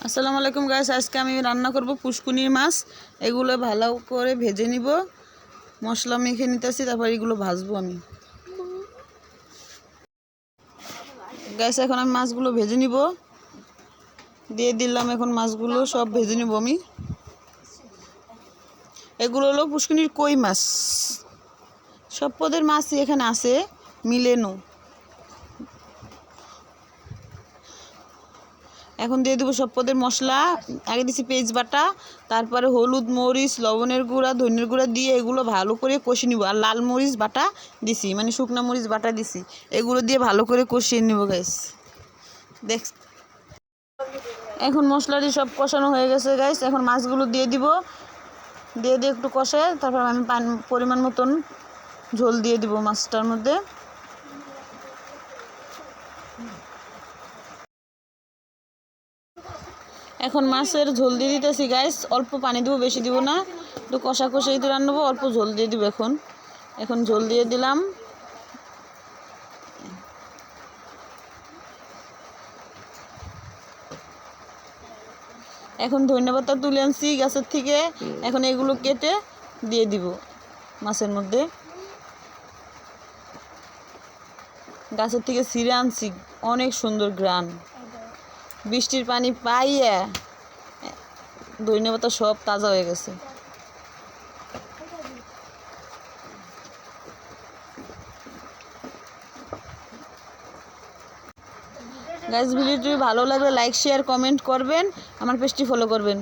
আসসালামু আলাইকুম গাইস, আজকে আমি রান্না করব পুষ্কুনির মাছ। এগুলো ভালো করে ভেজে নিব, মশলা মেখে নিতেছি, তারপর এগুলো ভাজবো আমি। গাইস এখন আমি মাছগুলো ভেজে নিব, দিয়ে দিলাম। এখন মাছগুলো সব ভেজে নিব আমি। এগুলো হলো পুষ্কুনির কই মাছ, সব পদের মাছই এখানে আছে, মিলেনো। এখন দিয়ে দেবো সব পদের মশলা। আগে দিছি পেঁয়াজ বাটা, তারপরে হলুদ, মরিচ, লবণের গুঁড়া, ধনিয়ার গুঁড়া দিয়ে এগুলো ভালো করে কষিয়ে নিব। আর লাল মরিচ বাটা দিছি, মানে শুকনো মরিচ বাটা দিছি। এগুলো দিয়ে ভালো করে কষিয়ে নিব গাইস। দেখ, এখন মশলাটি সব কষানো হয়ে গেছে গাইস। এখন মাছগুলো দিয়ে দিব, দিয়ে একটু কষে, তারপর আমি পরিমাণ মতন ঝোল দিয়ে দিব মাছটার মধ্যে। এখন মাছের ঝোল দিয়ে দিতেছি গাইস। অল্প পানি দেবো, বেশি দিব না, একটু কষা কষাইতে রান্নাবো, অল্প ঝোল দিয়ে দিব। এখন ঝোল দিয়ে দিলাম। এখন ধন্যবাদটা তুলে আনছি গাছের থেকে, এখন এগুলো কেটে দিয়ে দিব মাছের মধ্যে। গাছের থেকে ছিঁড়ে আনছি, অনেক সুন্দর গ্রান। বৃষ্টির পানি পাইয়া ধন্যবাদটা সব তাজা হয়ে গেছে। গাইস, ভিডিওটি ভালো লাগলে লাইক, শেয়ার, কমেন্ট করবেন, আমার পেজটি ফলো করবেন।